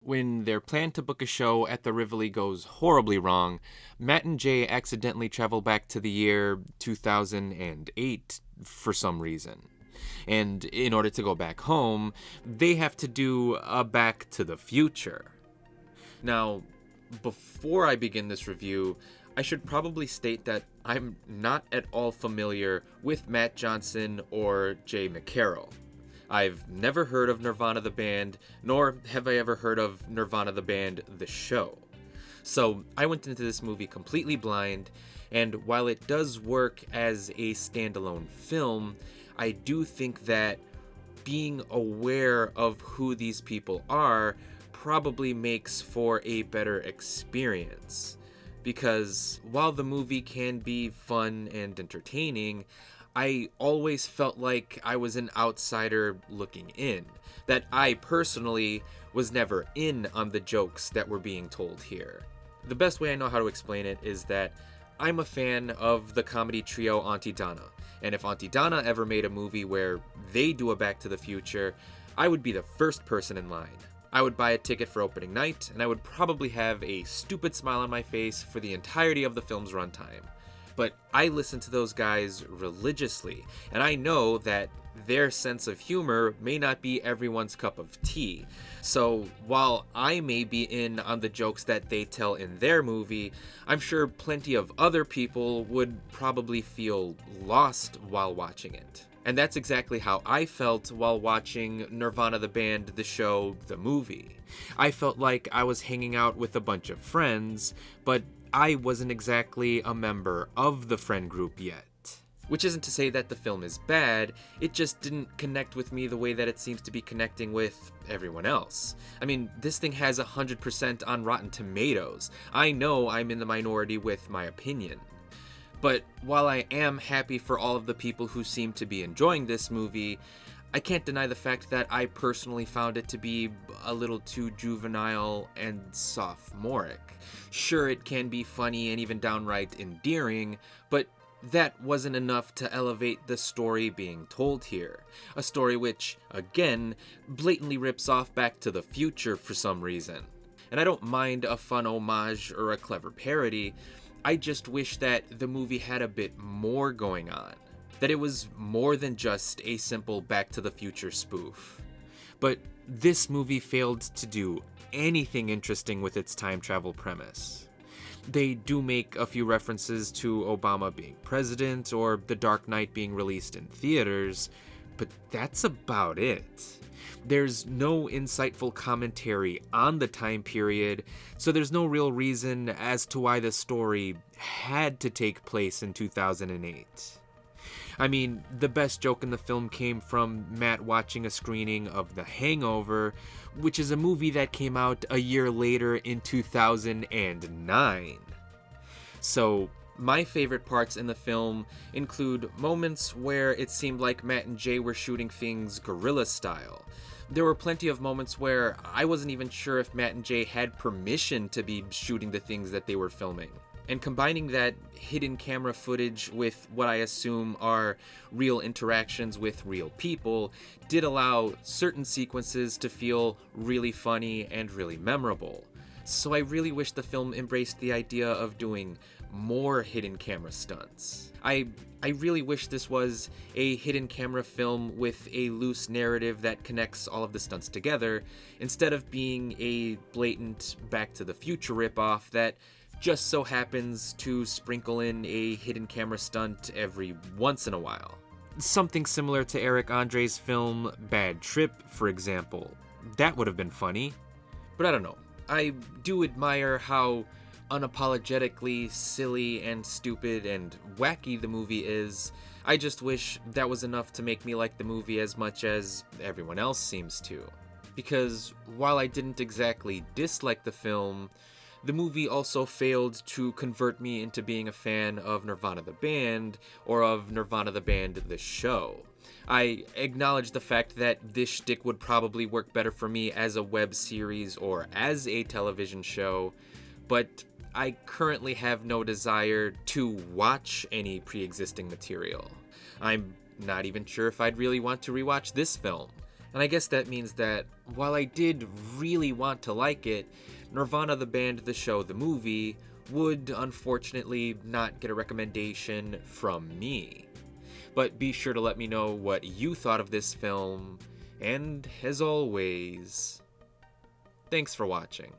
When their plan to book a show at the Rivoli goes horribly wrong, Matt and Jay accidentally travel back to the year 2008 for some reason. And in order to go back home, they have to do a Back to the Future. Now, before I begin this review, I should probably state that I'm not at all familiar with Matt Johnson or Jay McCarroll. I've never heard of Nirvana the band, nor have I ever heard of Nirvana the band, the show. So I went into this movie completely blind, and while it does work as a standalone film, I do think that being aware of who these people are probably makes for a better experience. Because while the movie can be fun and entertaining, I always felt like I was an outsider looking in, that I personally was never in on the jokes that were being told here. The best way I know how to explain it is that I'm a fan of the comedy trio Auntie Donna, and if Auntie Donna ever made a movie where they do a Back to the Future, I would be the first person in line. I would buy a ticket for opening night, and I would probably have a stupid smile on my face for the entirety of the film's runtime. But I listen to those guys religiously, and I know that their sense of humor may not be everyone's cup of tea. So while I may be in on the jokes that they tell in their movie, I'm sure plenty of other people would probably feel lost while watching it. And that's exactly how I felt while watching Nirvana the band, the show, the movie. I felt like I was hanging out with a bunch of friends, but I wasn't exactly a member of the friend group yet. Which isn't to say that the film is bad, it just didn't connect with me the way that it seems to be connecting with everyone else. I mean, this thing has 100% on Rotten Tomatoes. I know I'm in the minority with my opinion. But while I am happy for all of the people who seem to be enjoying this movie, I can't deny the fact that I personally found it to be a little too juvenile and sophomoric. Sure, it can be funny and even downright endearing, but that wasn't enough to elevate the story being told here. A story which, again, blatantly rips off Back to the Future for some reason. And I don't mind a fun homage or a clever parody, I just wish that the movie had a bit more going on. That it was more than just a simple Back to the Future spoof. But this movie failed to do anything interesting with its time travel premise. They do make a few references to Obama being president or The Dark Knight being released in theaters, but that's about it. There's no insightful commentary on the time period, so there's no real reason as to why the story had to take place in 2008. I mean, the best joke in the film came from Matt watching a screening of The Hangover, which is a movie that came out a year later in 2009. So, my favorite parts in the film include moments where it seemed like Matt and Jay were shooting things guerrilla style. There were plenty of moments where I wasn't even sure if Matt and Jay had permission to be shooting the things that they were filming. And combining that hidden camera footage with what I assume are real interactions with real people did allow certain sequences to feel really funny and really memorable. So I really wish the film embraced the idea of doing more hidden camera stunts. I really wish this was a hidden camera film with a loose narrative that connects all of the stunts together, instead of being a blatant Back to the Future ripoff that just so happens to sprinkle in a hidden camera stunt every once in a while. Something similar to Eric Andre's film Bad Trip, for example. That would have been funny. But I don't know. I do admire how unapologetically silly and stupid and wacky the movie is. I just wish that was enough to make me like the movie as much as everyone else seems to. Because while I didn't exactly dislike the film, the movie also failed to convert me into being a fan of Nirvana the band or of Nirvana the band the show. I acknowledge the fact that this shtick would probably work better for me as a web series or as a television show, but I currently have no desire to watch any pre-existing material. I'm not even sure if I'd really want to rewatch this film. And I guess that means that while I did really want to like it, Nirvana the band, the show, the movie would unfortunately not get a recommendation from me. But be sure to let me know what you thought of this film, and as always, thanks for watching.